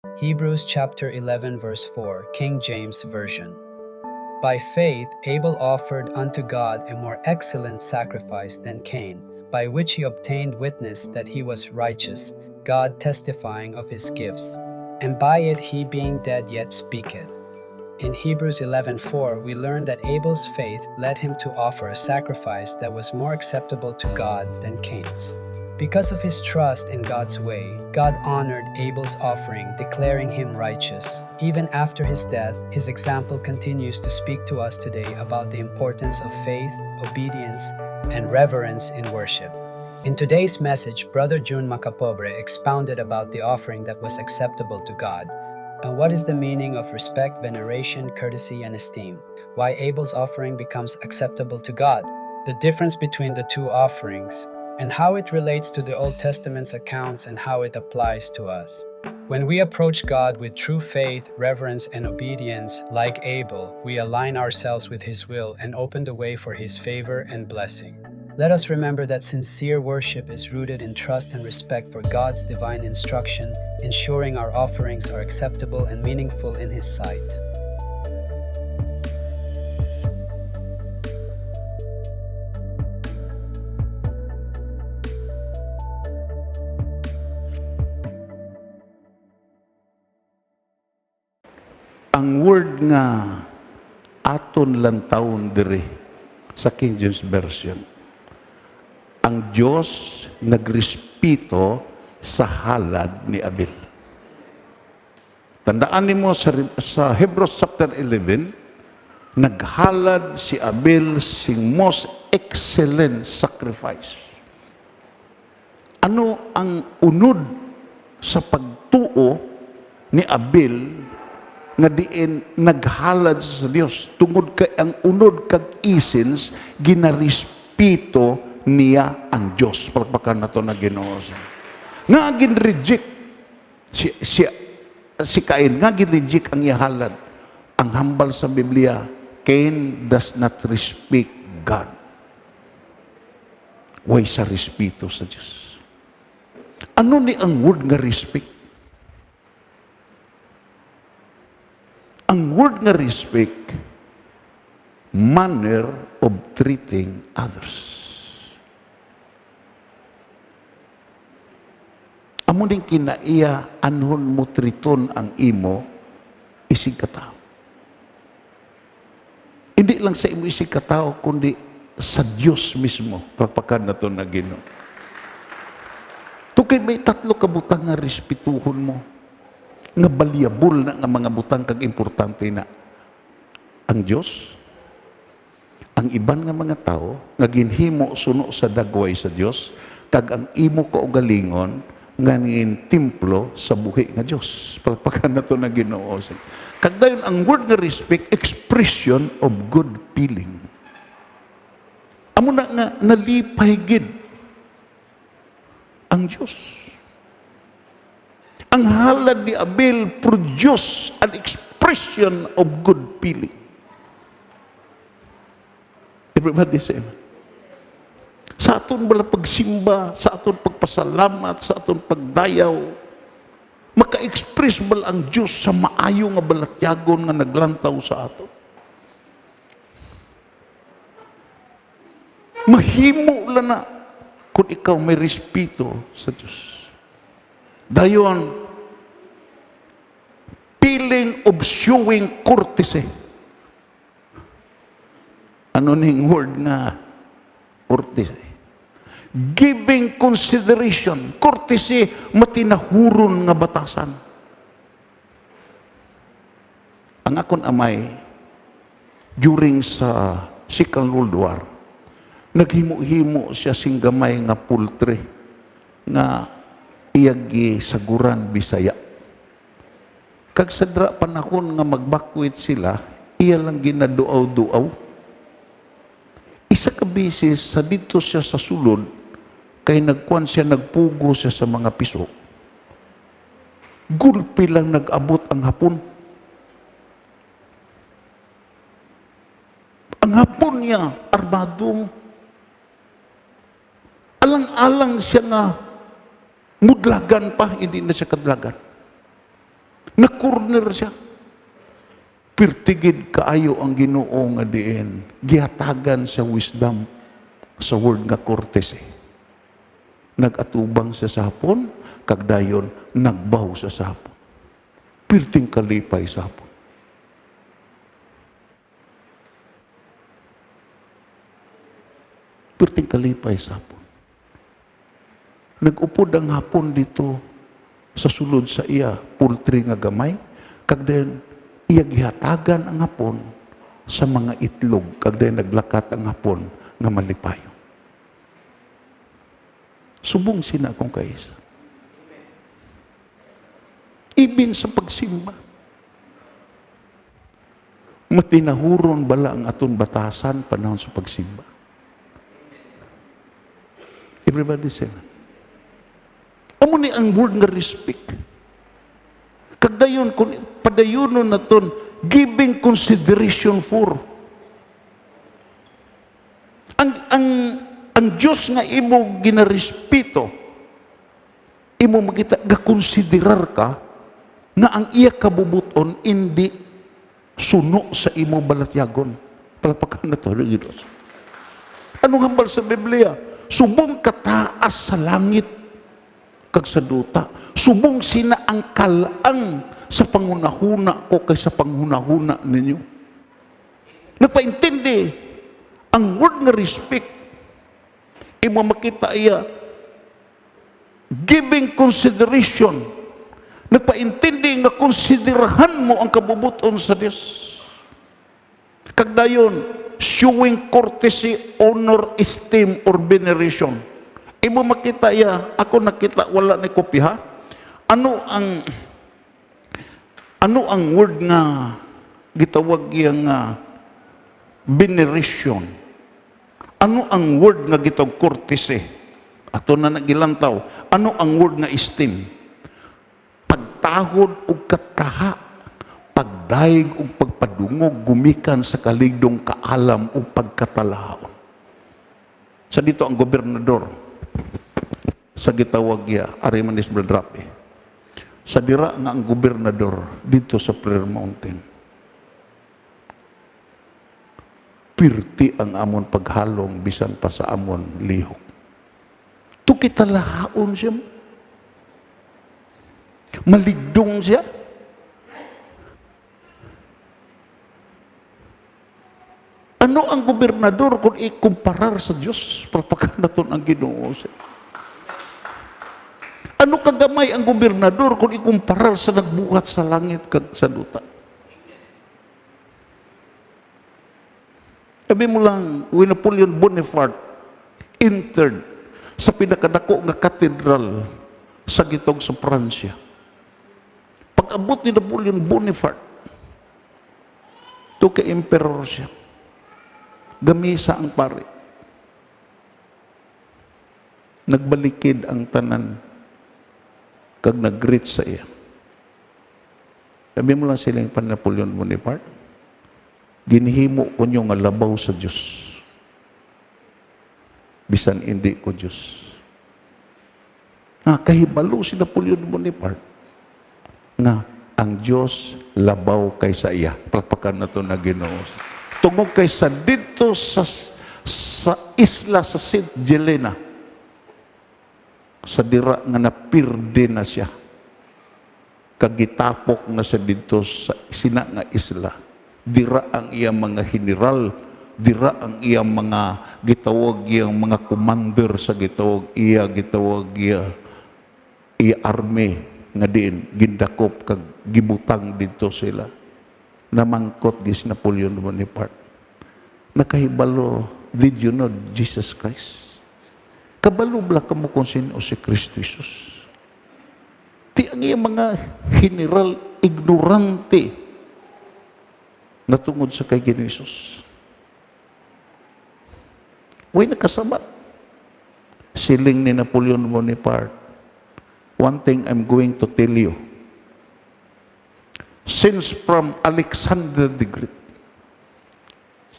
Hebrews chapter 11 verse 4, King James Version. By faith Abel offered unto God a more excellent sacrifice than Cain, by which he obtained witness that he was righteous, God testifying of his gifts. And by it he being dead yet speaketh. In Hebrews 11:4, we learn that Abel's faith led him to offer a sacrifice that was more acceptable to God than Cain's. Because of his trust in God's way, God honored Abel's offering, declaring him righteous. Even after his death, his example continues to speak to us today about the importance of faith, obedience, and reverence in worship. In today's message, Brother June Macapobre expounded about the offering that was acceptable to God. And what is the meaning of respect, veneration, courtesy, and esteem? Why Abel's offering becomes acceptable to God? The difference between the two offerings, and how it relates to the Old Testament's accounts and how it applies to us. When we approach God with true faith, reverence, and obedience, like Abel, we align ourselves with His will and open the way for His favor and blessing. Let us remember that sincere worship is rooted in trust and respect for God's divine instruction, ensuring our offerings are acceptable and meaningful in His sight. Ang word nga aton lang taon diri sa King James Version. Ang Diyos nagrespeto sa halad ni Abel. Tandaan nimo sa Hebrews chapter 11, naghalad si Abel sing most excellent sacrifice. Ano ang unod sa pagtuo ni Abel nga diin naghalad sa Dios tungod kay ang unod kag essence ginarespeto niya ang Dios. Palakpakan nato na Ginoo. Nga gin-reject si Cain, nga gin-reject ang ihalad. Ang hambal sa Biblia, Cain does not respect God. Way sa respeto sa Dios. Ano ni ang word nga respect? Ang word nga respect, manner of treating others. Amo din kinaiya anhon mo triton ang imo isig katao. Hindi lang sa imo isig katao, kundi sa Diyos mismo. Pagpakan na ito na Ginoo. Tukay may tatlo ka butang nga respetuhon mo. Nga balyabol na nga mga butang kag importante na ang Diyos, ang iban nga mga tao nga ginhimo suno sa dagway sa Diyos, kag ang imo kaugalingon nga ngin templo sa buhi nga Diyos. Palpakan na to na Ginoo. Kag dayon ang word nga respect, expression of good feeling. Amo na nga nalipay gid ang Diyos. Ang halad ni Abel produce an expression of good feeling. Everybody say amen. Sa aton bala pagsimba, sa aton pagpasalamat, sa aton pagdayaw, maka-express bala ang Diyos sa maayo nga balatyagon nga naglantaw sa aton. Mahimo lang na kung ikaw may respeto sa Diyos. Dayon, feeling of showing courtesy. Ano ning word nga courtesy? Giving consideration. Courtesy, matinahuron nga batasan. Ang akon amay, during sa Second World War, naghimo-himo siya sing gamay nga poultry nga iyagi saguran Bisaya. Kag sa dra panahon nga magbakwit sila, iya lang ginaduaw-duaw. Isa ka bisis sa dito siya sa sulod, kay nagkuan siya, nagpugo siya sa mga piso. Gulpi lang nag-abot ang hapon. Ang hapon niya, armadong. Alang-alang siya nga, mudlagan pa, hindi na siya kadlagan. Na-corner siya. Pirtigid kaayo ang Ginoo nga diin. Gihatagan sa wisdom sa word nga courtesy. Nagatubang sa sapon, kagdayon nagbaw sa sapon. Pirting kalipay sapon. Pirting kalipay sapon. Nag-upod ang hapon dito sa sulod sa iya, poultry nga gamay, kagdayon iya gihatagan ang hapon sa mga itlog, kagdayon naglakat ang hapon nga malipayo. Subong sina akong kaisa. Ibin sa pagsimba. Matinahuron bala ang aton batasan panahon sa pagsimba. Everybody say, amo ni ang word nga respect. Kagdayon, kung padayunon na ton, giving consideration for. Ang Diyos nga imo ginarespeto, imo makita, gakonsiderar ka, nga ang iya kabubuton, hindi suno sa imo balatyagon. Palapakan na to, Diyos. Anong hambal sa Biblia? Subong kataas sa langit, kag sa duta. Subong sina ang kalaang sa pangunahuna ko kaysa panghunahuna ninyo. Nagpaintindi ang word nga respect. Imo makita iya giving consideration. Nagpaintindi nga konsiderahan mo ang kabubuton sa Dios. Kagdayon, showing courtesy, honor, esteem, or veneration. Imo makita iya, ako nakita, wala ni kopya. Ano ang word nga gitawag yang veneration? Ano ang word nga gitawag courtesy? Ato na nagilantaw. Ano ang word nga esteem? Pagtahod o kataha, pagdaig o pagpadungog, gumikan sa kaligdong kaalam o pagkatalaon. Sa dito ang gobernador, sa gitawag ya, Arimanis Bradrape, sa dira nga ang gobernador dito sa Prayer Mountain. Pirti ang amon paghalong bisan pa sa amon lihok. Tu kita lahaon siya. Maligdong siya. Ano ang gobernador kung ikumparar sa Diyos? Propaganda ang Ginoo siya. Ano kagamay ang gobernador kung ikumparar sa nagbuhat sa langit kag sa duta? Sabi mo lang, when Napoleon Bonaparte entered sa pinakadako nga katedral sa gitog sa Pransya. Pag-abot ni Napoleon Bonaparte, to kay emperor siya. Gamisa ang pare. Nagbalikid ang tanan kag nag-greet sa iya. Sabi mo lang silang pan Napoleon Bonaparte, ginhimo ko nyo nga labaw sa Diyos. Bisan hindi ko Diyos. Kahibalo si Napoleon Bonaparte nga ang Diyos labaw kay sa iya. Palpakan na ito na Ginoo. Tungog kay sa dito sa isla sa St. Helena, sa dira nga napirde na siya. Kagitapok na siya dito sa sina nga isla. Dira ang iyang mga general, dira ang iyang mga gitawag iyang mga commander sa gitawag iya army nga diin gindakop kag gibutang dito sila. Namangkot gis Napoleon Bonaparte. Nakahibalo, did you know Jesus Christ? Kabalo bala ka mo kung sino si Kristo Jesus. Ti ang iyang mga general ignorante natungod sa kay Ginoo Jesus. Way nakasabat. Siling ni Napoleon Bonaparte, one thing I'm going to tell you. Since from Alexander the Great,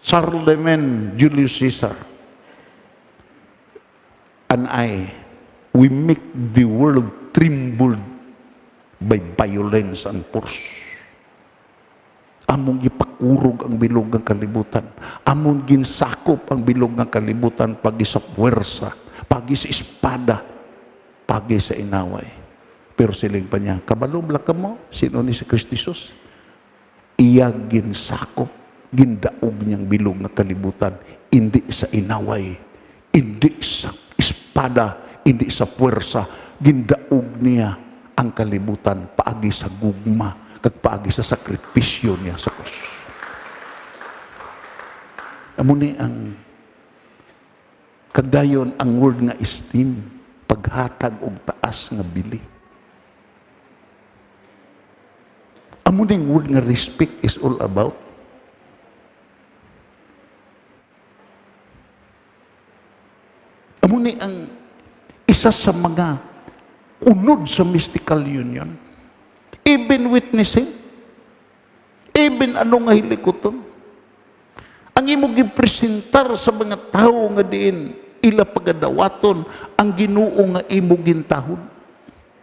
Charlemagne, Julius Caesar, and we make the world tremble by violence and force. Among gipakurog ang bilog ng kalibutan. Among ginsakop ang bilog ng kalibutan pagi sa puwersa, pagi sa espada, pagi sa inaway. Pero siling pa niya, kabalo ka mo, sino ni si Kristo Jesus? Iya ginsakop, gindaog niyang bilog ng kalibutan, hindi sa inaway, hindi sa espada, hindi sa puwersa, gindaog niya ang kalibutan paagi sa gugma, kag paagi sa sakripisyo niya sa krus. Amo ni ang kagdayon ang word nga esteem, paghatag og taas nga bili. Amo ning word nga respect is all about amo ni ang isa sa mga unod sa mystical union. Even witnessing, even ano nga hilikoton, ang imo gipresentar sa mga tao nga diin ila pagadawaton ang Ginoo nga imo gintahod.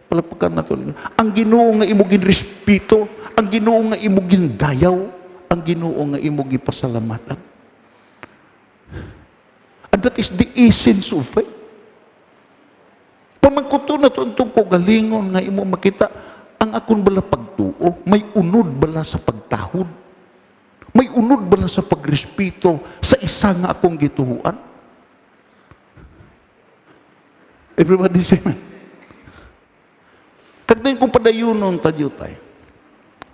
Palapakan naton. Ang Ginoo nga imo ginrespeto, ang Ginoo nga imo gindayaw, ang Ginoo nga imo gipasalamatan. And that is the essence of faith. Pamangkuto na ito itong kogalingon nga imo makita, ang akon bala pagtuo, may unod bala sa pagtahod. May unod bala sa pagrespeto sa isa nga akong gituhuan. Everybody say amen. Kagdayon kong padayunon tayo tayo.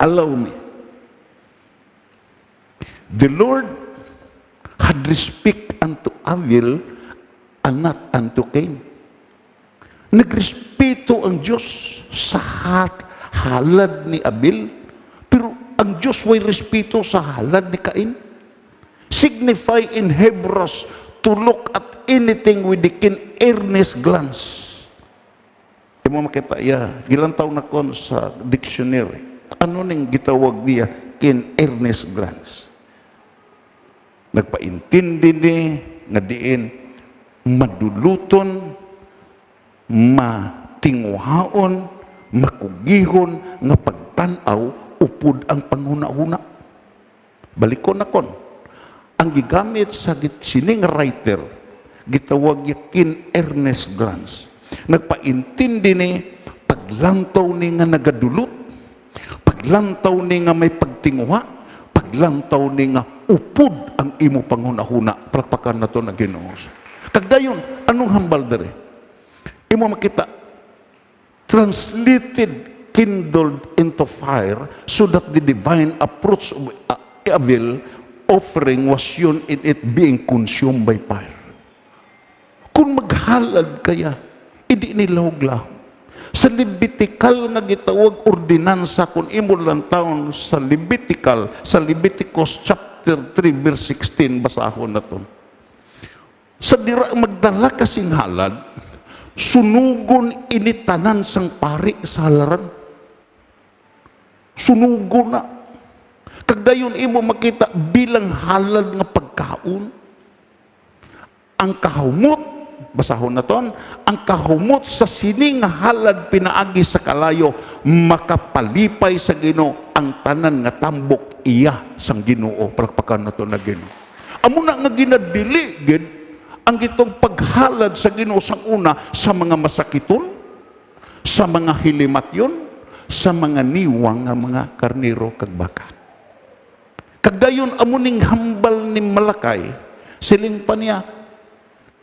Allow me. The Lord had respect unto Abel and not unto Cain. Nagrespeto ang Diyos sa halad ni Abel, pero ang Diyos way respeto sa halad ni Cain. Signify in Hebrews to look at anything with the keen earnest glance. Di mo makita, gilantaw na kon sa dictionary. Ano ning gitawag niya keen earnest glance? Nagpaintindi ni nga diin maduluton, matinguhaon, makugihon nga pagtanaw upod ang panghuna-huna. Balikon na kon. Ang gigamit sa sining writer gitawag yakin earnest glance. Nagpaintindi ni paglantaw ni nga nagadulot, paglantaw ni nga may pagtinguha, paglantaw ni nga upod ang imo panghuna-huna. Palakpakan na to na Ginoo. Kagdayon, anong hambal dere? Imo makita, translated, kindled into fire, so that the divine approach of Abel offering was shown in it being consumed by fire. Kung maghalad kaya, hindi nilahog-lahog. Sa Levitical nga gitawag ordinansa, kung imo lang taon sa Leviticus chapter 3 verse 16, basahon na to. Sa dira magdala kasing halad, sunugon initanan sang pari sa halaran. Sunugon na. Kagdayon imo makita bilang halad nga pagkaon. Ang kahumot, basahon na ton, ang kahumot sa sining halad pinaagi sa kalayo, makapalipay sa Ginoo ang tanan nga tambok iya sang Ginoo. Palakpakan na to na Ginoo. Amo na nga ginadili gid ang gitong paghalad sa Ginoo sang una sa mga masakiton, sa mga hilimatyon, sa mga niwang nga mga karnero kag baka. Kagdayon amo ning hambal ni Malakay, siling pa niya,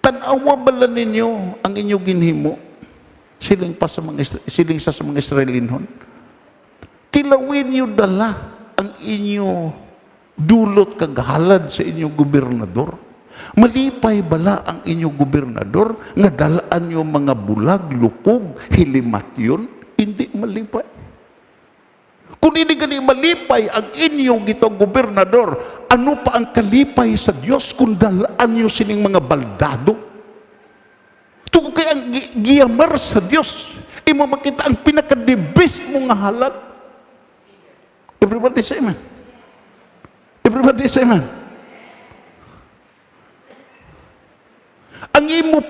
tanawa bala ninyo ang inyo ginhimo? Siling sa mga Israelinhon. Tilawin niyo dala ang inyo dulot kag halad sa inyong gobernador. Malipay bala ang inyong gobernador nga dalaan niyo mga bulag, lupog, hilimatyon? Hindi malipay. Kung hindi gani malipay ang inyong gitong gobernador, ano pa ang kalipay sa Diyos kung dalaan niyo sining mga baldado? Ito kaya ang giyamar sa Diyos. Imo makita ang pinaka-the-best mong halad. Everybody say amen. Everybody say amen. Ang imo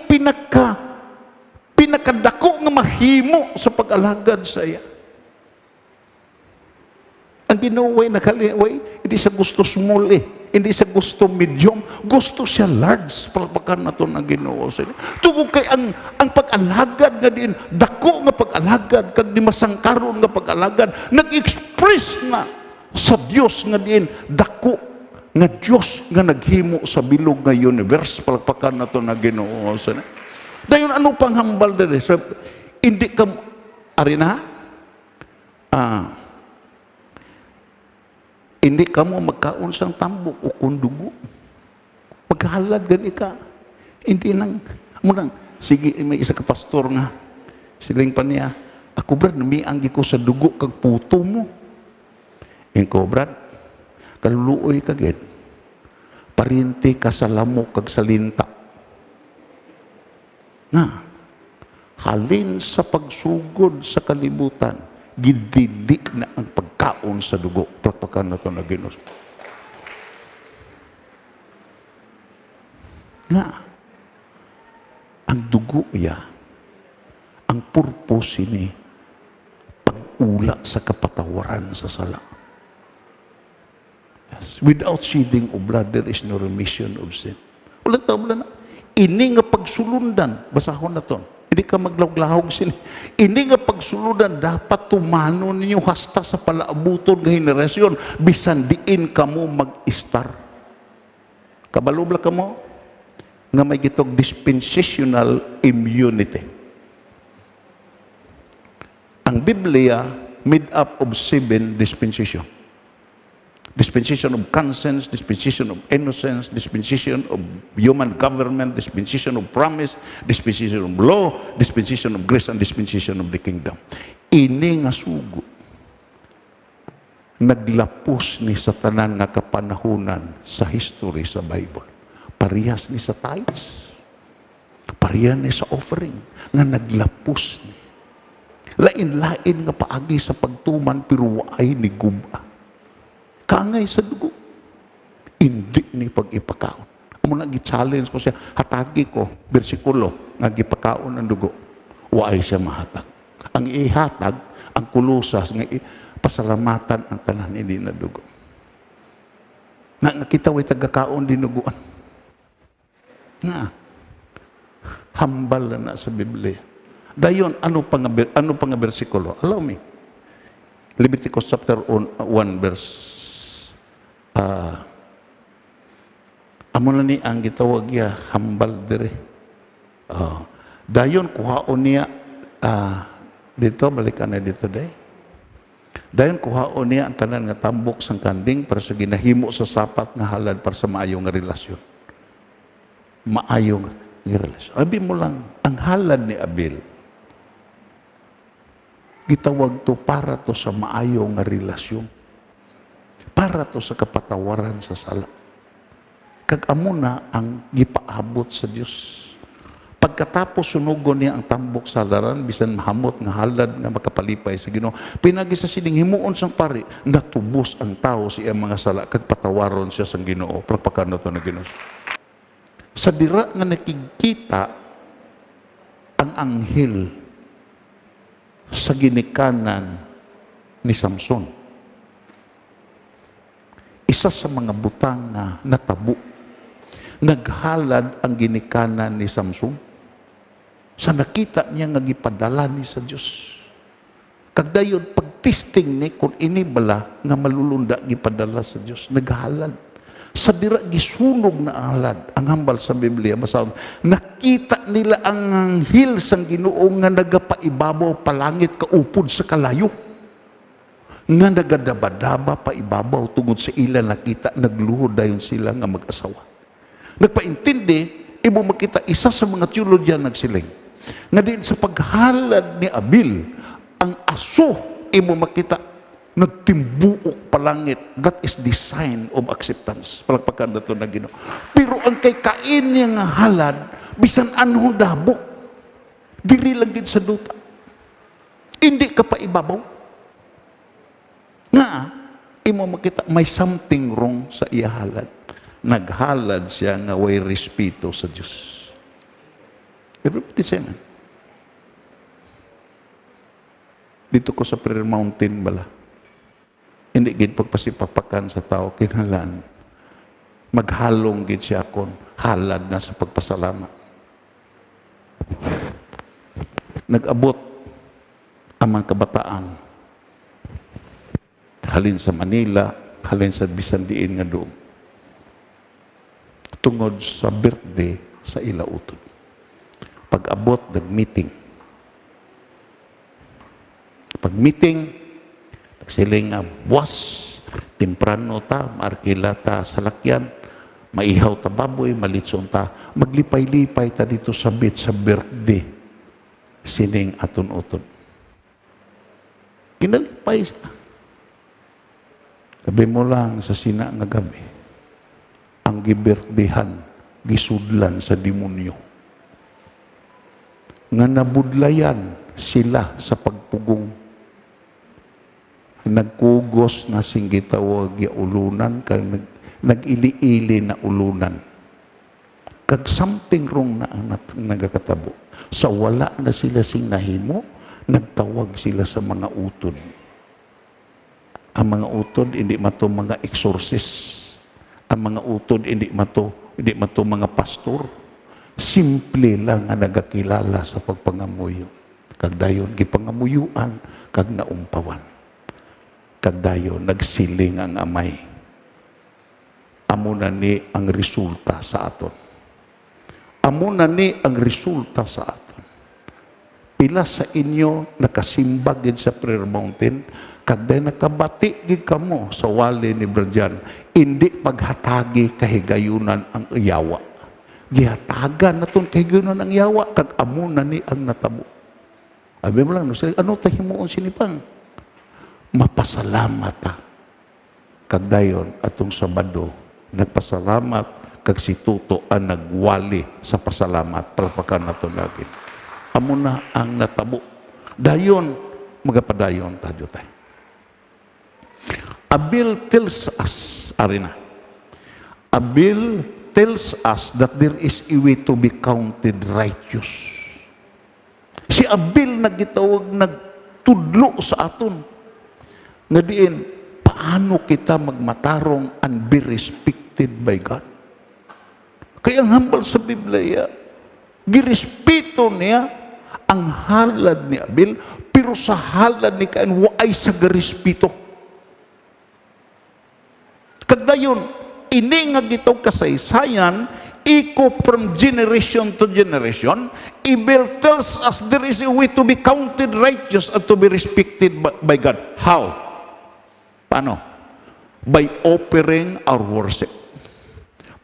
pinakadako nga mahimo sa pag-alagad sa iya. Ang Ginoo way hindi sa gusto small hindi sa gusto medium, gusto siya large. Palakpakan na to ng Ginoo sa inyo. Tungod kay ang pag-alagad nga din, dako nga pag-alagad, kag di masangkaron nga pag-alagad, nag-express nga sa Dios nga din, dako nga Dios nga naghimo sa bilog nga universe. Palakpakan na to ng Ginoo sa inyo. Dayon ano pang hambal dere? So, hindi ka, arina, hindi ka mo magkaon sang tambok o kundugo. Maghalad gani ka. Hindi nang, munang, sige, may isa ka pastor nga. Siling pa niya, ako brad, namianggi ko sa dugo kag puto mo. Yung ko brad, kaluluoy ka gid. Parinti ka sa lamok kag salinta. Nga, halin sa pagsugod sa kalibutan, gidili na ang pagkaon sa dugo. Palakpakan na ito na Ginoo. Nga, ang dugo niya, ang purpose ni pag-ula sa kapatawaran sa sala. Yes. Without shedding of blood, there is no remission of sin. Ulit na. Ini nga pagsulundan, basahon na to. Hindi ka maglawlahog sila. Ini nga pagsuludan, dapat tumano ninyo hasta sa palaabuton ng henerasyon, bisan diin ka mo mag-star. Kabalubla ka mo, nga may gitog dispensational immunity. Ang Biblia, made up of 7 dispensation. Dispensation of conscience, dispensation of innocence, dispensation of human government, dispensation of promise, dispensation of law, dispensation of grace, and dispensation of the kingdom. Ini nga sugo, naglapos ni sa tanan nga kapanahunan sa history sa Bible. Parehas ni sa tithes, parehas ni sa offering, nga naglapos ni. Lain-lain nga paagi sa pagtuman, pero ay ni guba. Kangay sa dugo. Hindi ni pag-ipakaon. Amo na gi-challenge ko siya, hatagi ko, bersikulo, nga gipakaon ang dugo. Waay siya mahatag. Ang ihatag, ang kulusas, nga pasalamatan ang tanan hindi na dugo. Nga kita way tagakaon din duguan. Nga, hambal na sa Biblia. Dayon, ano pa nga bersikulo? Allow me. Leviticus chapter 1 verse amo na ni ang gitawag ya hambal dire. Dayon kuhaon niya dito balikan na dito day. Dayon kuhaon niya ang tanan nga tambok sang kanding para sa ginahimo sa sapat nga halad para sa maayong nga relasyon. Maayong nga relasyon. Abi mo lang ang halad ni Abel. Gitawag to para to sa maayong nga relasyon. Para to sa kapatawaran sa sala. Kag amo na ang gipaabot sa Dios. Pagkatapos sunugon niya ang tambok sa halaran, bisan mahamot nga halad nga makapalipay sa Ginoo, pinagi sa sining himuon sang pari, natubos ang tao sa iyang mga sala kag patawaron siya sang Ginoo. Palakpakan nato na Ginoo. Sa dira nga nakikita ang anghel sa ginikanan ni Samson. Isa sa mga butang na natabo. Naghalad ang ginikanan ni Samson. Sa nakita niya nga gipadala ni sa Dios. Kagdayon pagtisting ni kung inibala nga malulunda gipadala sa Dios, naghalad. Sa dira gisunog na halad, ang hambal sa Biblia basta nakita nila ang anghel sang Ginoo nga nagapaibabaw palangit kaupod sa kalayo. Nga nagadaba-daba pa ibabaw tungod sa ila nakita, nagluhod dayon sila nga mag-asawa. Nagpaintindi, imo makita isa sa mga teologyan nagsiling. Nga din sa paghalad ni Abel, ang aso, imo makita, nagtimbuok palangit. That is the sign of acceptance. Palagpakan na ito na Ginoo. Pero ang kay Cain niya nga halad, bisan anong dabok, diri lang din sa duta. Hindi ka pa ibabaw. Nga, imo makita, may something wrong sa iya halad. Naghalad siya nga way respeto sa Diyos. Everybody say amen. Dito ko sa Prayer Mountain bala. hindi gid pagpasipapakan sa tao kinahanglan maghalong gid siya kon halad na sa pagpasalamat. Nag-abot ang mga kabataan halin sa Manila, halin sa bisan diin nga doon tungod sa birthday sa ila utod. Pag-abot, nag-meeting. Pag-meeting, nagsiling nga, buwas, temprano ta, maarkila ta sa lakyan, maihaw ta baboy, malitson ta, maglipay-lipay ta dito sa beach sa birthday. Sining aton-uton. Kinalipay siya. Sabi mo lang sa sina nga gabi, ang gibirthdehan, gisudlan sa demonyo. Nga nabudlayan sila sa pagpugong. Nagkugos na sing gitawag ya ulunan, kag nag-ili-ili na ulunan. Kag something wrong na ang nagakatabo. Sa wala na sila sing nahimo, nagtawag sila sa mga utod. Ang mga utod, hindi mato mga exorcist. Ang mga utod, hindi mato mga pastor. Simple lang nga nagakilala sa pagpangamuyo. Kag dayon, gipangamuyuan, kag naumpawan. Kag dayon, nagsiling ang amay. Amo na ni ang resulta sa aton. Amo na ni ang resulta sa aton. Pila sa inyo nakasimbag gid sa prayer mountain, kag dayon nakabati gid kamo sa wali ni Brjan, hindi paghatagi kahigayunan ang yawa. Gihatagan naton kahigayunan ang yawa, kag amo na ni ang natabo. Abi mo lang, ano tahimuon sinipang? Mapasalamat ta. Kag dayon atong Sabado, nagpasalamat kag si Tuto ang nagwali sa pasalamat. Palpakan naton lagi. Amo na ang natabo. Dayon, magapadayon tayo tayo. Abel tells us, arina. Abel tells us that there is a way to be counted righteous. Si Abel nagitawag, nagtudlo sa aton. Nga diin, paano kita magmatarong and be respected by God? Kaya ang hambal sa Biblia, girespeto niya ang halad ni Abel, pero sa halad ni Cain, waay sa garespeto. Kagdayon, ini nga gitong kasaysayan, iko from generation to generation, Abel tells us there is a way to be counted righteous and to be respected by God. How? Paano? By offering our worship,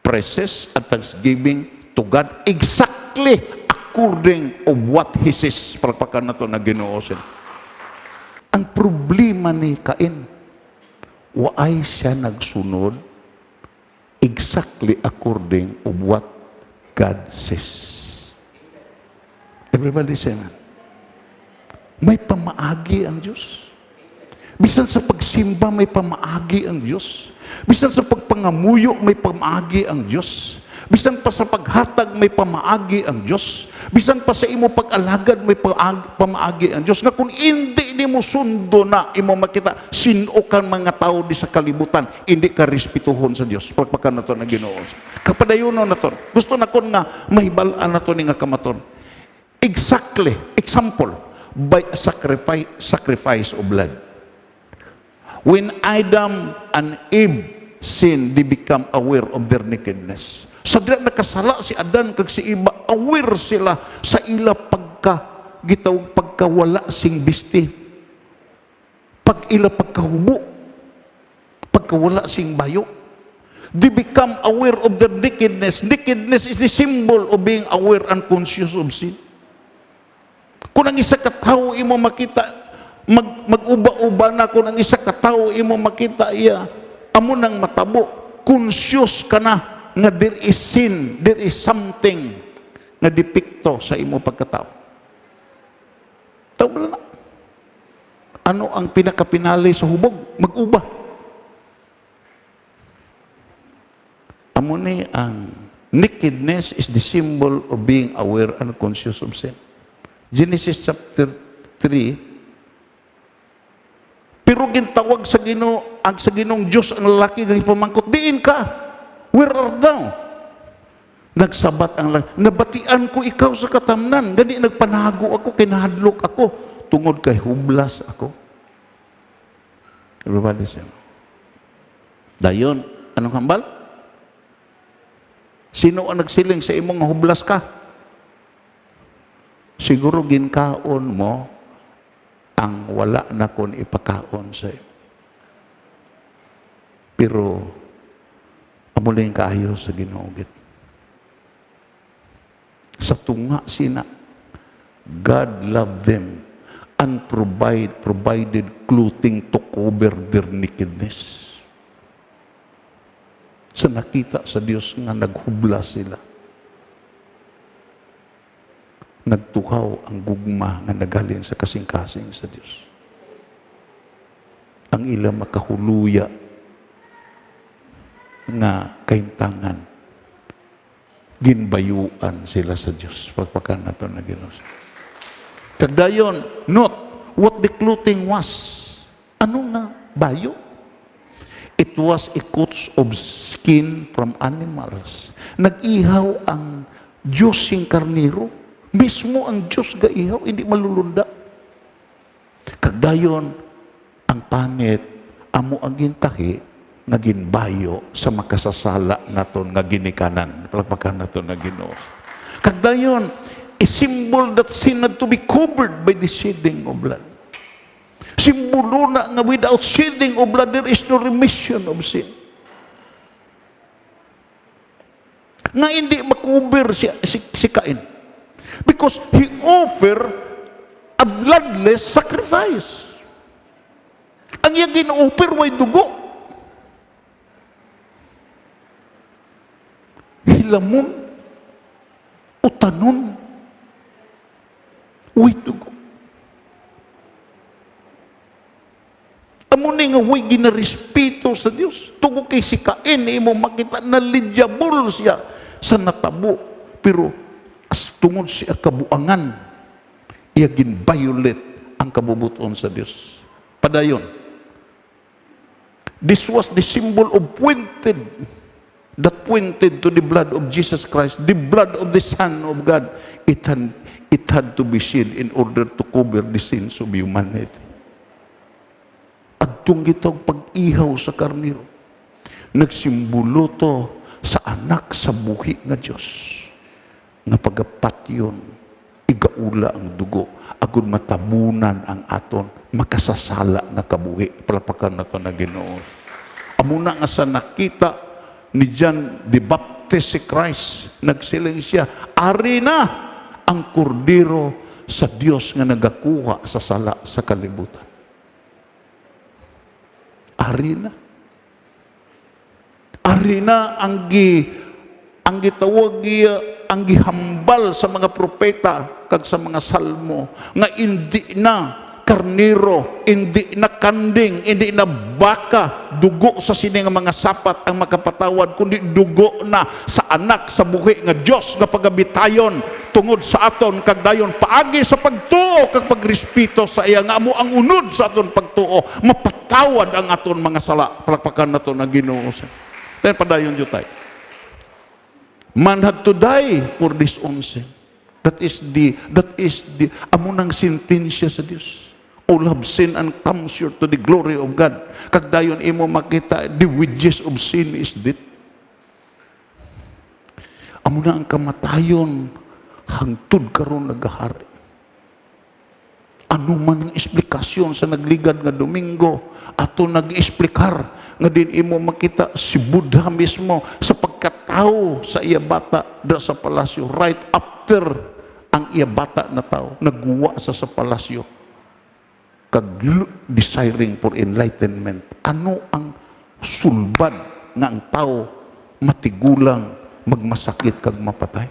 praises and thanksgiving to God exactly according of what He says. Palpakan na ito na Ginoo sila. Ang problema ni Cain, waay siya nagsunod exactly according of what God says. Everybody say amen. May pamaagi ang Diyos. Bisan sa pagsimba, may pamaagi ang Diyos. Bisan sa pagpangamuyo, may pamaagi ang Diyos. Bisan pa sa paghatag, may pamaagi ang Diyos. Bisan pa sa imo pag-alagad, may pamaagi ang Diyos. Nga kung hindi ni mo sundo na, imo makita, sinukan mga tao di sa kalibutan, hindi ka respetuhon sa Diyos. Pagpakan na to na Ginoo. Kapadayunon na to. Gusto na kon nga, mahibalaan na to ni nga kamaton. Exactly, example, by sacrifice of blood. When Adam and Eve sinned, they become aware of their nakedness. Sa dira nakasala si Adan kag si Eva, aware sila sa ila pagkawala sing bisti. Pag ila pagkahubo, pagkawala sing bayo. They become aware of their nakedness. Nakedness is the symbol of being aware and conscious of sin. Kung ang isa ka tawo imo makita, mag-uba-uba na kung ang isa ka tawo imo makita iya, amo nang matabo, conscious ka na nga there is sin, there is something na depikto sa imo pagkatao. Tawo na. Ano ang pinakapinali sa hubog? Mag-uba. Amo ni ang nakedness is the symbol of being aware and conscious of sin. Genesis chapter 3, Pero gintawag sa Ginoo, ang sa Ginoong Dios ang lalaki nga ipamangkot, diin ka. Where art thou? Nagsabat ang lalaki, nabatian ko ikaw sa katamnan, gani nagpanago ako, kinahadlok ako, tungod kay hublas ako. Everybody say, dayon, anong hambal? Sino ang nagsiling sa imong nga hublas ka? Siguro ginkaon mo ang wala na kon ipakaon sa iyo. Pero amo lang kaayo sa Ginoo gid. Sa tunga sina, God loved them and provided clothing to cover their nakedness. Sa nakita sa Dios nga naghubla sila, nagtuhaw ang gugma nga nagalin sa kasing-kasing sa Dios. Ang ila makahuluya nga kaintangan, ginbayuan sila sa Dios. Pagpakan nato na Ginoo. Kagdayon, note what the clothing was. Ano nga bayo? It was a coat of skin from animals. Nag-ihaw ang Diyos yung karniro. Mismo ang Diyos gaihaw, hindi malulunda. Kagdayon, ang panit, amo ang gintahi, nga ginbayo sa makasasala naton nga ginikanan. Palagpakan naton na Ginoo. Kagdayon, a symbol that sin had to be covered by the shedding of blood. Simbolo na nga without shedding of blood, there is no remission of sin. Nga hindi makuber si Cain. Because he offered a bloodless sacrifice. Ang iyang gin-offer way dugo. Hilamon, utanon, way dugo. Amo ni nga way ginarespeto sa Dios. Tugo kay si Cain, imo makita na lidyabol siya sa natabo. Pero as tungod siya kabuangan, iya gin-violate ang kabubuton sa Dios. Padayon, this was the symbol of that pointed to the blood of Jesus Christ, the blood of the Son of God. It had to be shed in order to cover the sins of humanity. Adtong gitong pag-ihaw sa karniro, nagsimbolo to sa anak sa buhi nga Diyos, nga pagapatyon, igaula ang dugo, agud matabunan ang aton, makasasala na kabuhi. Palapakan na to na Ginoo. Amuna nga sa nakita ni John the Baptist si Christ, nagsiling siya, ari na ang kordero sa Dios nga nagakuha sa sala sa kalibutan. Ari na. Ari na ang gitawag ang gihambal sa mga propeta kag sa mga salmo nga hindi na karniro, hindi na kanding, hindi na baka, dugo sa sini nga mga sapat ang makapatawad, kundi dugo na sa anak sa buhi nga Dios nga pagabitayon tungod sa aton kag dayon paagi sa pagtuo kag pagrespeto sa iya nga amo ang unod sa aton pagtuo, mapatawad ang aton mga sala. Palakpakan nato na Ginoo. Then padayon jutay. Man had to die for this own sin. That is the amo nang sentensya sa Dios. All have sinned and come short to the glory of God. Kag dayon imo makita, the wages of sin is death. Amo na ang kamatayon hangtod karon nagahari. Ano man ang eksplikasyon sa nagligad nga Domingo, ato nag-eksplikar nga din imo makita si Buddha mismo sa pagkatao sa iya bata sa palasyo, right after ang iya bata na tao nagguwa sa palasyo kag desiring for enlightenment. Ano ang sulbad nga ang tao matigulang magmasakit kag mapatay?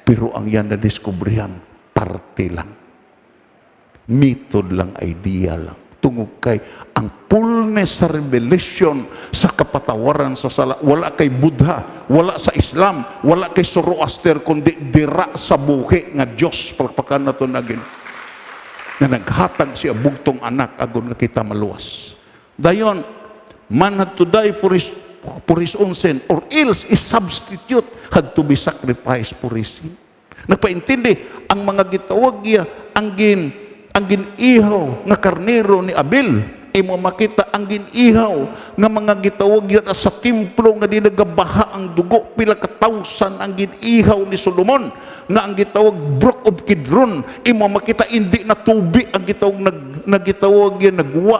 Pero ang yan na diskubrihan, parte lang. Method lang, idea lang. Tungod kay ang fullness sa revelation sa kapatawaran sa sala, wala kay Buddha, wala sa Islam, wala kay Zoroaster, kundi dira sa buhi nga Diyos. Palakpakan na ito na nga naghatag siya bugtong anak agon nga kita maluwas. Dayon, man had to die for his own sin, or else a substitute had to be sacrificed for his sin. Nagpaintindi ang mga gitawag niya, ang ginihaw nga karnero ni Abel, imo makita ang ginihaw nga mga gitawag niya sa templo nga di nagabaha ang dugo, pila ka tausan ang ginihaw ni Solomon nga ang gitawag Brook of Kidron, imo makita hindi na tubi ang gitawag nagitawag niya nagwa,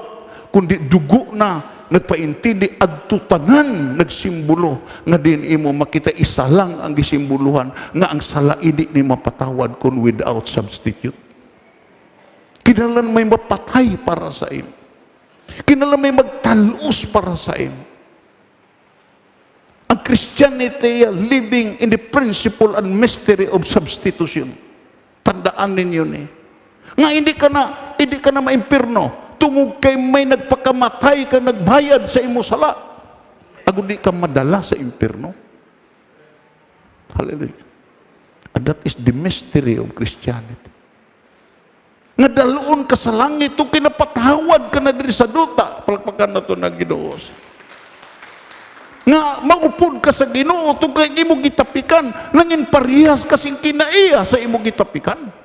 kundi dugo na. Nagpaintindi adto tanan nagsimbolo nga din imo makita isa lang ang gisimboluhan nga ang sala idi ni mapatawad kun without substitute. Kinahanglan may mapatay para sa imo. Kinahanglan may magtalus para sa imo. Ang Christianity living in the principle and mystery of substitution. Tandaan ninyo ni. Nga hindi ka na maimpirno. Tungod kay may nagpakamatay ka, nagbayad sa imo sala. Agud di ka madala sa impierno. Hallelujah. And that is the mystery of Christianity. Nga daloon ka sa langit, ito kinapatawad ka na diri sa duta. Palakpakan na ito na Ginoo. Nga maupod ka sa Ginoo, ito kay imo gitapikan, nangin parehas kasing kinaiya sa imo gitapikan.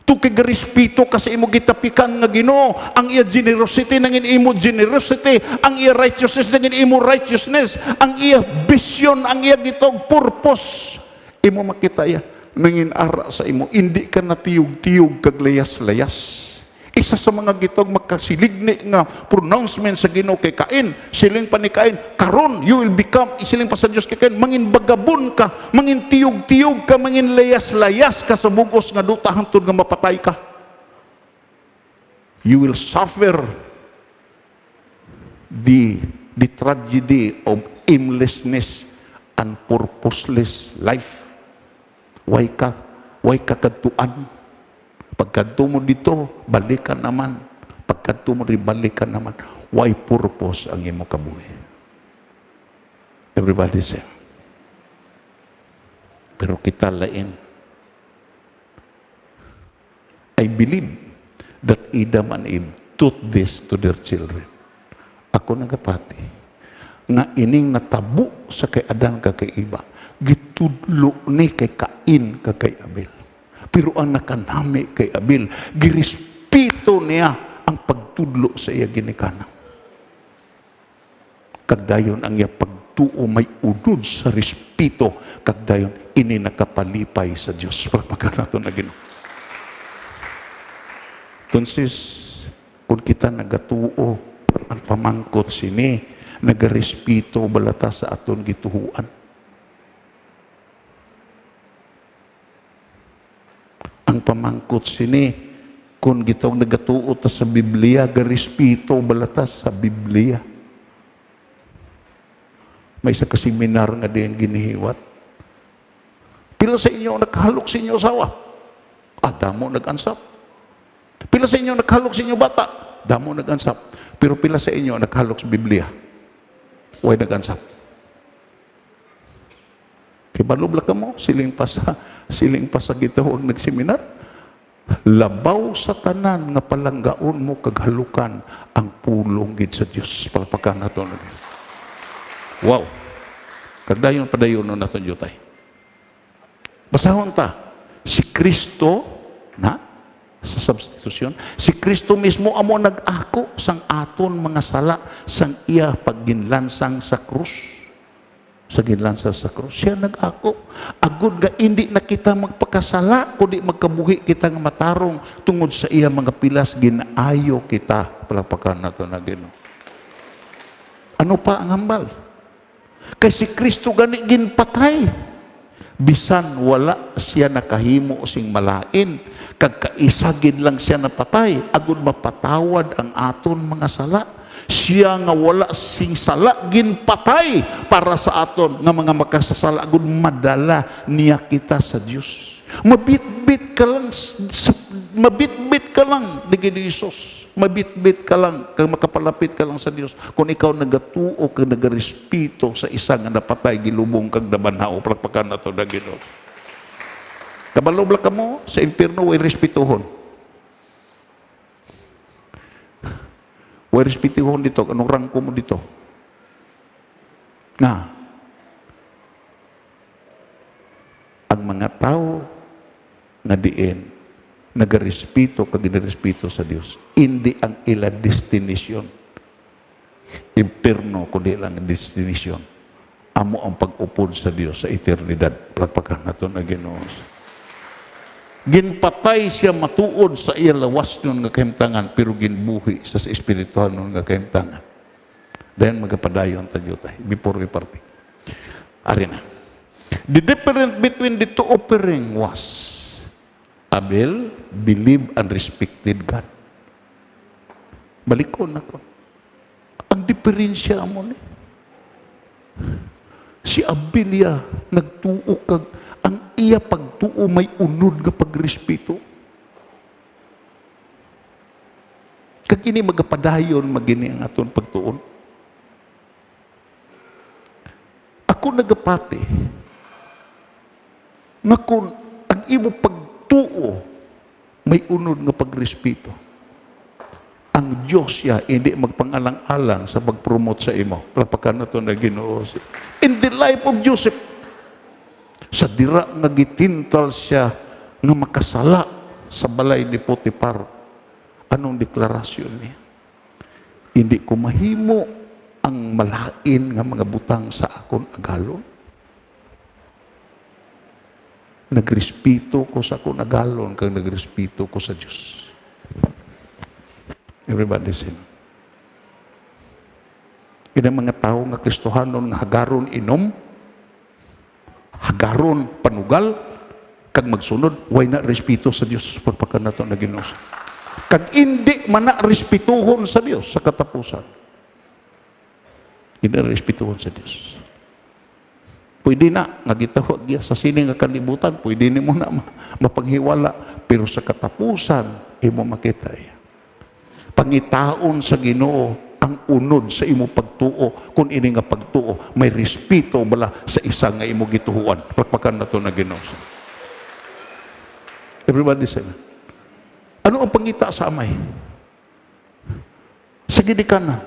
Tu kay respeto kasi imo gitapikan nga Ginoo, ang iya generosity nangin imo generosity, ang iya righteousness nangin imo righteousness, ang iya vision, ang iya gitog purpose, imo makita ya nangin ara sa imo, hindi ka natiyog-tiyog kag layas-layas. Isa sa mga gitog magkasiligni nga pronouncement sa Ginoo kay Cain, siling pa ni Cain, karon you will become, siling pa sa Dios kay Cain, mangin bagabon ka, mangin tiyog-tiyog ka, mangin layas-layas ka sa bugos nga duta hangtod nga mapatay ka. You will suffer the tragedy of aimlessness and purposeless life. Why ka kadtuan? Pagkadto mo dito, balikan naman. Pagkadto mo rin, balikan naman. Why purpose ang imo kabuhi? Everybody say. Pero kita lain. I believe that Adam and Eve taught this to their children. Ako nagapati. Nga ining natabo sa kay Adan kay Eva. Gitudlo ni kay Cain kay Abel. Pero ang nakanami kay Abel, girespeto niya ang pagtudlo sa iya ginikanan. Kagdayon ang iya pagtuo may unod sa respeto, kagdayon ini nakapalipay sa Dios. Pagpagkan nato na Ginoo. Entonces, kung kita nagatuo, ang pamangkot sini, nagarespeto balata sa aton gituhuan. Ang pamangkot sini, kung gitawag nagatuo ta sa Biblia, garespeto balata sa Biblia. May isa ka seminar nga din ginihiwat. Pila sa inyo naghalok sa inyo asawa? Damo nag-ansap. Pila sa inyo naghalok sa inyo bata? Damo nag-ansap. Pero pila sa inyo naghalok sa Biblia? Huwag nag-ansap. Kibalubla ka mo, siling pa sa gitawag nagseminar. Labaw sa tanan nga palanggaon mo kaghalukan ang pulong gid sa Dios. Palpakan nato. Wow. Kagdayon padayon na naton jutay. Basahon ta, si Kristo na sa substitution, si Kristo mismo amo nag-ako sang aton mga sala sang iya pagginlansang sa krus. Sa ginlansa sa krus, siya nag-ako. Agud nga hindi na kita magpakasala, kundi magkabuhi kita nga matarong tungod sa iya mga pilas, ginaayo kita. Palapakan na ito na Ginoo. Ano pa ang hambal? Kay si Kristo gani ginpatay. Bisan wala siya nakahimo sing malain, kag kaisagin lang siya napatay, agud mapatawad ang aton mga sala. Siya nga wala sing sala ginpatay para sa aton nga mga makasasala, agud madala niya kita sa Dios. Mabitbit ka lang digid Hesus. Mabitbit ka lang kag makapalapit ka lang sa Dios kung ikaw nagatuo kag nagarespeto sa isa nga napatay gilubong kag nabanhaw. Palakpakan nato na Ginoo. Kabalobla ka mo sa impierno way respetuhon. Way respetuhon dito, anong rangko mo dito? Na, ang mga tao nga diin, nagarespeto kag ginarespito sa Dios. Hindi ang ila destination. Impierno kundi lang ang destination. Amo ang pag-upod sa Dios sa eternidad. Palakpakan nato na Ginoo. Ginpatay siya matuod sa iya lawas nun nga kahimtangan, pero ginbuhi sa espiritual nun nga kahimtangan. Dahil magapadayon tayo tayo before we party. Ari na. The difference between the two offering was Abel believed and respected God. Balikon ako. Ang diferensya mo ni. Si Abel ya nagtuo kag ang iya pagtuo may unod nga pagrespeto. Kag ini magapadayon magini ang aton pagtuon. Ako nagapati nga kung ang imo pagtuo may unod nga pagrespeto, ang Diyos siya hindi magpangalang-alang sa pag-promote sa imo. Lapakan na ito na Ginoo. In the life of Joseph, sa dira nga gitintal siya nga makasala sa balay ni Potiphar, anong deklarasyon niya? Hindi ko mahimo ang malain nga mga butang sa akon agalon. Nagrespeto ko sa akong agalon kag nagrespeto ko sa Diyos. Everybody say. Kaya mga tao nga Kristohanon nga hagaron inom, hagaron panugal, kag magsunod, way na respeto sa Diyos pagpakan nato na Ginoo. Kag hindi man na respetuhon sa Diyos sa katapusan. Hindi na respetuhon sa Diyos. Pwede na, nga gitawag niya sa sini nga kalibutan, pwede ni mo na mapaghiwala, pero sa katapusan, imo makita iya. Pangitaon sa Ginoo ang unod sa imo pagtuo, kung ini nga pagtuo, may respeto bala sa isa nga imo gituhuan. Pagpakan na to na Ginoo. Everybody say, ano ang pangita sa amay? Sa ginikanan.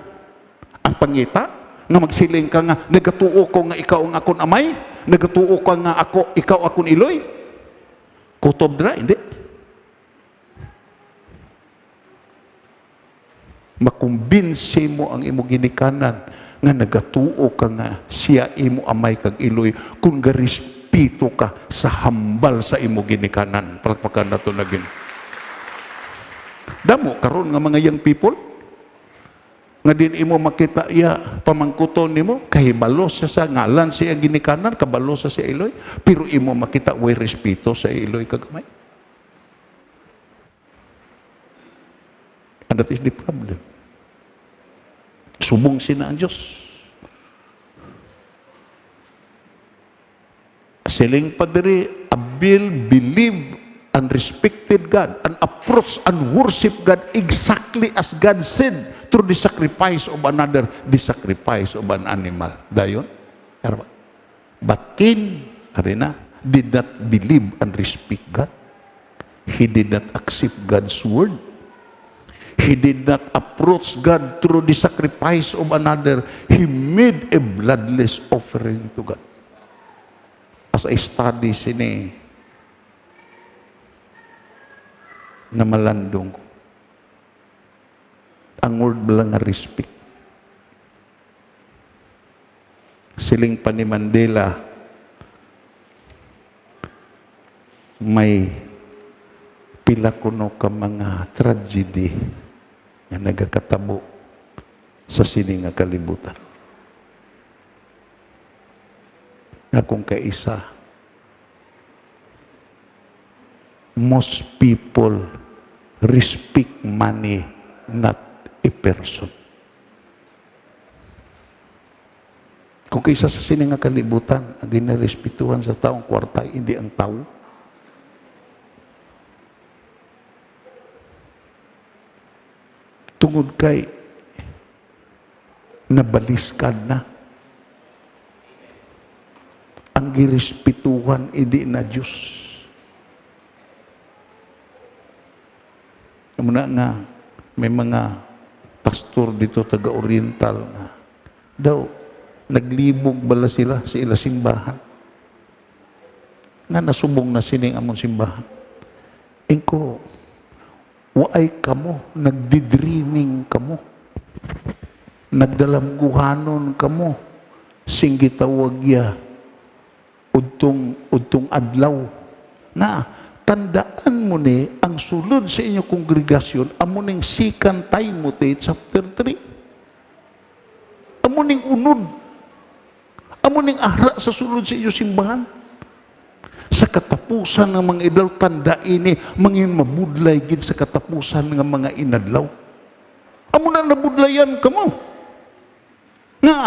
Ang pangita, nga magsiling ka nga, nagatuo ko nga ikaw ang akon amay, nagatuo ka nga ako, ikaw akon iloy, kutob dra, hindi. Makumbinsi mo ang imo ginikanan, nga nagatuo ka nga, siya imo amay kag iloy, kung garespeto ka sa hambal sa imo ginikanan. Palakpakan na to na Ginoo. Damo, karon nga mga young people, nga din imo makita iya pamangkuton nimo kahibalo siya sa ngalan siya ginikanan, kabalo sa si iloy, pero imo makita way respeto sa iloy kagamay. And that is the problem. Subong sina ang Diyos. Siling padiri, Abel believed and respected God and approached and worshiped God exactly as God said through the sacrifice of another, the sacrifice of an animal. Dayon? But Cain, did not believe and respect God. He did not accept God's word. He did not approach God through the sacrifice of another. He made a bloodless offering to God. As I study sini, na malandong ko. Ang word lang nga respect. Siling pa ni Mandela, may pila kuno ka mga tragedy nga nagakatabo sa sini nga kalibutan. Nga kung kaisa, most people respect money, not a person. Kung kaisa sa sini nga kalibutan, ang ginarespetuhan sa taong kwarta, hindi ang tao. Tungod kay nabaliskad na. Ang girespetuhan, hindi na Diyos. Muna nga, may mga pastor dito taga-oriental nga daw naglibog bala sila sa ila simbahan nga nasubong na sining among simbahan. Ingko, waay kamo, nagdidreaming kamo, nagdalamguhanon kamo, singgitawag ya, udtong adlaw. Nga, tandaan mo ni, ang sulod sa inyong kongregasyon, amo ning 2 Timothy chapter 3. Amo ning unod. Amo ning ara sa sulod sa inyong simbahan. Sa katapusan ng mga idol, tanda ini, mangin mabudlay gid sa katapusan ng mga inadlaw. Amo na nabudlayan ka mo. Nga,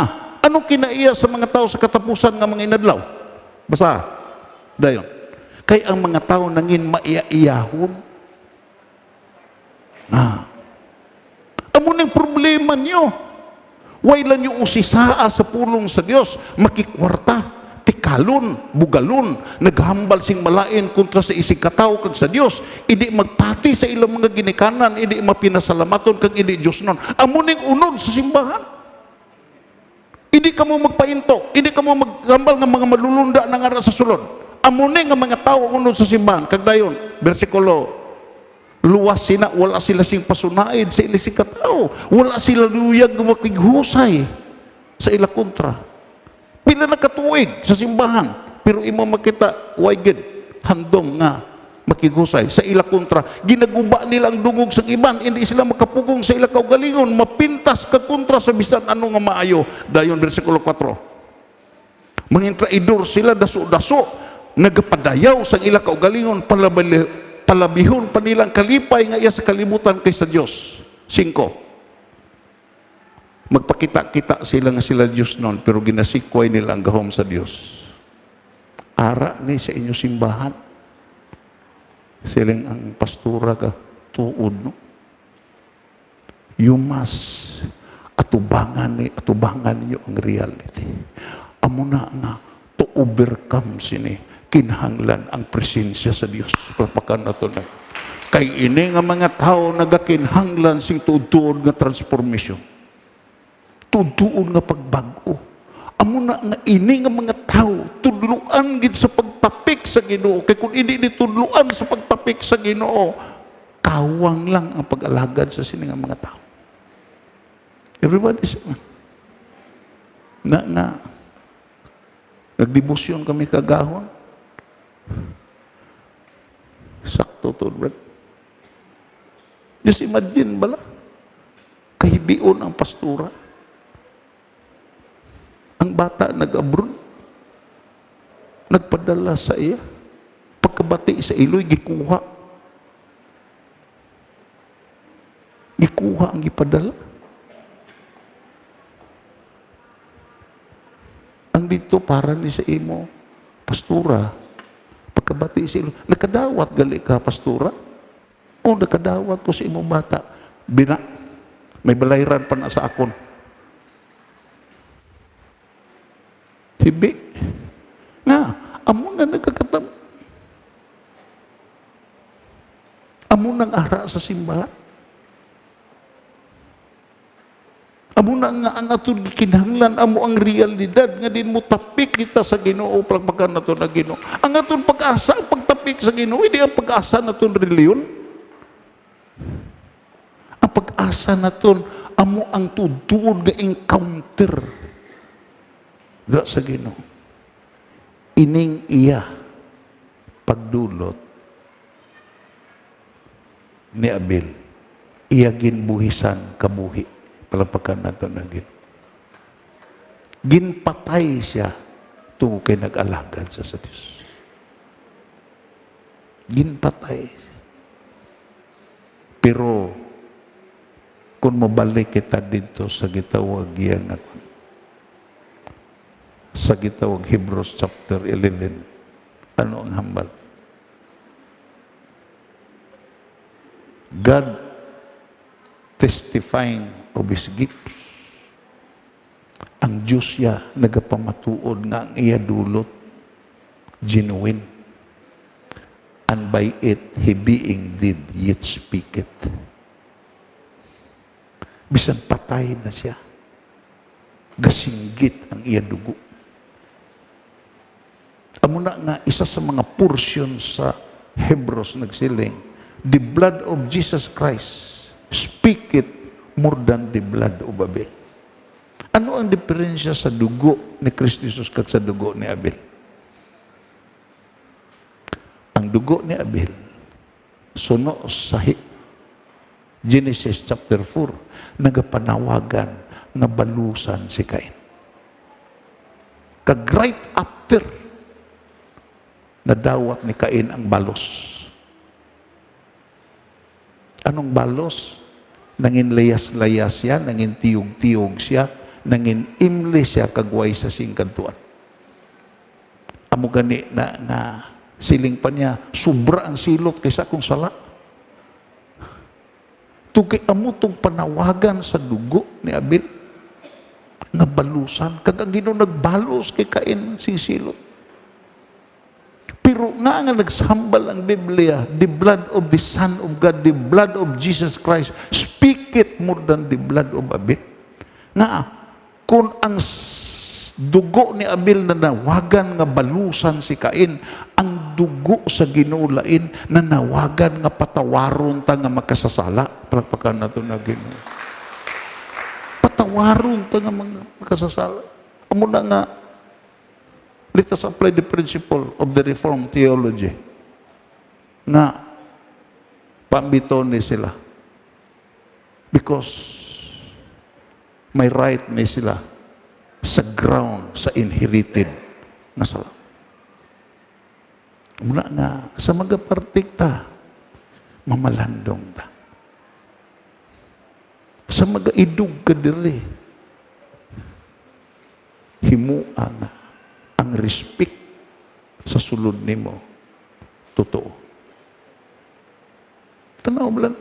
anong kinaiya sa mga tao sa katapusan ng mga inadlaw? Basta, dayon. Kay ang mga tao nangin maiya-iyahon. Amo ning problema niyo. Wala niyo usisaa sa pulong sa Dios, makikwarta, tikalon, bugalon, naghambal sing malain kontra sa isig kataw kag sa Dios, idi magpati sa ilang mga ginikanan, idi mapinasalamaton kag idi Dios non. Amo ning unod sa simbahan. Idi kamo magpainto, idi kamo maghambal nga mga malulunda nang ara sa sulod. Amo ning nga mga tawo unod sa simbahan kag dayon, bersikulo luwas sila, wala sila sing pasunaid sa ilising katao. Wala sila luyag makighusay sa ila kontra. Pila na katuig sa simbahan, pero imo makita, waigid, handom nga makighusay sa ila kontra. Ginaguba nila ang dungog sa iban, hindi sila makapugong sa ila kaugalingon, mapintas ka kontra sa bisan ano nga maayo. Dayon, versikulo 4. Mangintraidor sila, daso-daso, nagapadayaw sa ila kaugalingon, palabihon pa nilang kalipay nga iya sa kalibutan kaysa Diyos. 5. Magpakita-kita sila nga sila Diyos noon, pero ginasikway nila ang gahom sa Diyos. Ara ni sa inyo simbahan. Siling ang pastora ka tuod, no? You must atubangan niyo ang reality. Amo na nga to overcome sini kinahanglan ang presensya sa Dios. Papakan na to na. Kay ini nga mga tao nagakinhanglan sing tuod-tuod nga transformation. Tuod-tuod nga pagbago. Amo na nga ini nga mga tao tudluan gid sa pagtapik sa Ginoo. Kay kung hindi ditudluan sa pagtapik sa Ginoo, kawang lang ang pag-alagad sa sini nga mga tao. Everybody say, nagdebosyon kami kagahon. Sakto to, Brad. Just imagine bala, kahibion ang pastura. Ang bata nag-abroad, nagpadala sa iya, pagkabati sa Iloy, gikuha ang ipadala. Ang dito para ni sa imo, pastura, pagkabati sa Iloy, nakadawat gali ka, pastura? O, nakadawat ko sa imong bata. May balayran pa na sa akon. Hibi. Nga, amo na nagkakatam. Amo nang ara sa simbahan. Amo na nga ang atong kinahanglan, amo ang realidad nga din mo tapik kita sa Ginoo pagpakan nato na Ginoo. Ang atong pag-asa, ang pagtapik sa Ginoo, hindi ang pag-asa naton reliyon. Ang pag-asa naton amo ang tuod nga encounter da sa Ginoo. Ining iya pagdulot ni Abel, iya ginbuhisan kabuhi. Palapakan nato na ginpatay siya tungo kay nag-alagad sa Diyos. Ginpatay. Pero kung mabalik kita dito sa gitawag yan, sa gitawag Hebrews chapter 11, ano ang hambal? God testifying of His gifts. Ang Diyos siya nagapamatuod nga ang iya dulot genuine. And by it, He being did yet speak it. Bisan patay na siya. Gasinggit ang iya dugo. Amo na nga isa sa mga portion sa Hebrews nagsiling, the blood of Jesus Christ speak it more than the blood of Abel. Ano ang diferensya sa dugo ni Kristo Jesus kag sa dugo ni Abel? Ang dugo ni Abel suno sa Genesis chapter 4 nagapanawagan nga balusan si Cain. Kag right after nadawat ni Cain ang balos. Anong balos? Nangin layas-layas siya, nangin tiyog-tiyog siya, nangin imli siya kagway sa singkantuan. Amo gani na siling pa niya, sobra ang silot kaysa akong sala. Tugay amo tong panawagan sa dugo ni Abel nga balusan, kag ang Ginoo nagbalos kay Cain sing silot. Pero nga nagsambal ang Biblia, the blood of the Son of God, the blood of Jesus Christ, speak it more than the blood of Abel. Nga, kung ang dugo ni Abel na nawagan nga balusan si Cain, ang dugo sa Ginoo lain na nawagan nga patawaron ta nga makasasala. Palakpakan nato na Ginoo. Patawaron ta nga makasasala. Amo na nga, let us apply the principle of the Reformed theology na pambiton ni sila because may right ni sila sa ground sa inherited na sala. Muna nga sa magapartik ta mamalandong ta sa magaidug ka diri himua nga ang respect sa sulod nimo totoo. Tanaw lang.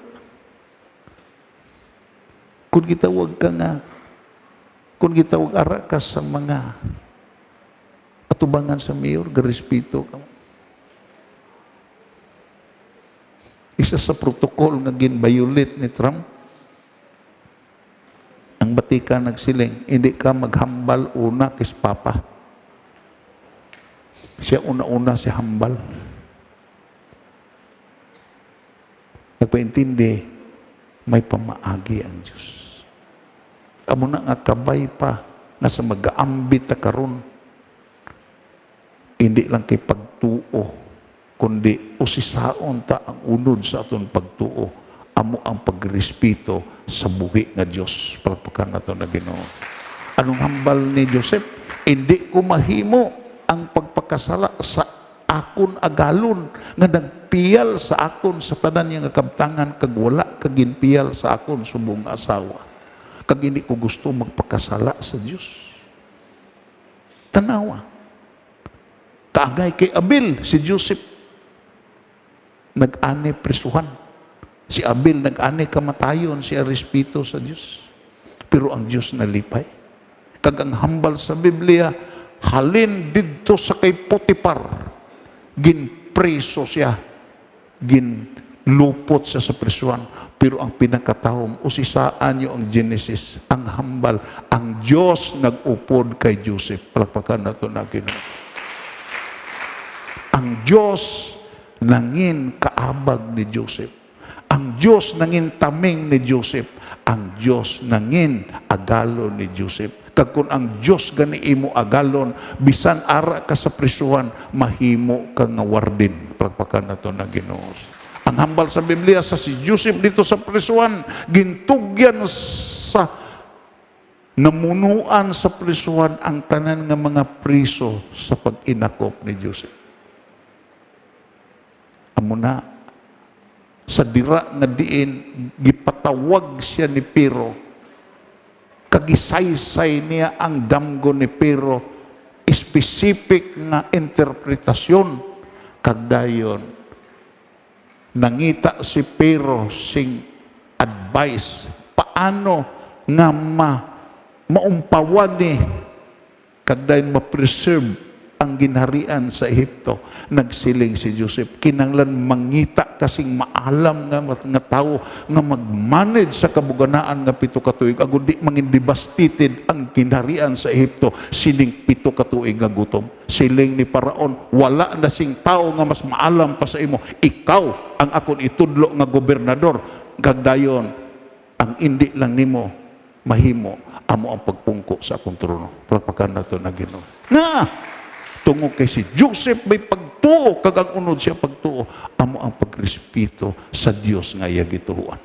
Kung gitawag ka nga, kung gitawag ara ka sa mga atubangan sa mayor, garespeto ka. Isa sa protocol nga gin-violate ni Trump, ang batika nagsiling, hindi ka maghambal una kis Papa. Siya una-una si hambal. Nagpaintindi, may pamaagi ang Diyos. Amo na nga kabay pa nga sa mag-aambit ta karon. Hindi lang kay pagtuo, kundi usisaon ta ang unod sa aton pagtuo. Amo ang pagrespeto sa buhi nga Diyos. Palakpakan nato na Ginoo. Anong hambal ni Joseph? Hindi ko mahimo ang pagpakasala sa akon agalon nga nagpiyal sa akon sa tanan niya nga kabtangan kag wala kag ginpiyal sa akon subong asawa. Kag hindi ko gusto magpakasala sa Dios. Tanawa. Kaagay kay Abel si Joseph nag-ani prisuhan. Si Abel nag-ani kamatayon, siya respeto sa Dios. Pero ang Dios nalipay. Kag ang hambal sa Biblia halin didto sa kay Potiphar, ginpreso siya, ginlupot siya sa prisuhan. Pero ang pinakatahom, usisaan niyo ang Genesis, ang hambal, ang Diyos nag-upod kay Joseph. Palakpakan nato na Ginoo. Ang Diyos nangin kaabag ni Joseph. Ang Diyos nangin taming ni Joseph. Ang Diyos nangin agalo ni Joseph. Kag kung ang Diyos gani imo agalon, bisan ara ka sa prisuhan, mahimo ka nga wardin. Palakpakan nato na Ginoo. Ang hambal sa Biblia sa si Joseph dito sa prisuhan, gintugyan sa namunuan sa prisuhan ang tanan nga mga priso sa pag-inakop ni Joseph. Amo na sa dira nga diin gipatawag siya ni Pero, kagisaysay niya ang damgo ni Pero, specific nga interpretasyon. Kagdayon nangita si Pero sing advice paano nga maumpawan ni kagdayon ma-preserve ang ginharian sa Ehipto, nagsiling si Joseph, kinanglan mangita kasing maalam nga tao nga mag-manage sa kabuganaan nga 7 ka tuig, agud di mangin devastated ang ginharian sa Ehipto sining 7 ka tuig nga gutom. Siling ni Paraon, wala na sing tao nga mas maalam pa sa imo, ikaw ang akon itudlo nga gobernador. Gagdayon ang indi lang nimo mahimo, amo ang pagpungko sa akong trono. Pagpakan na ito na Ginoo. Na! Tungod kay si Joseph may pagtuo, kag ang unod siya pagtuo, amo ang pagrespeto sa Dios nga iya gituhuan.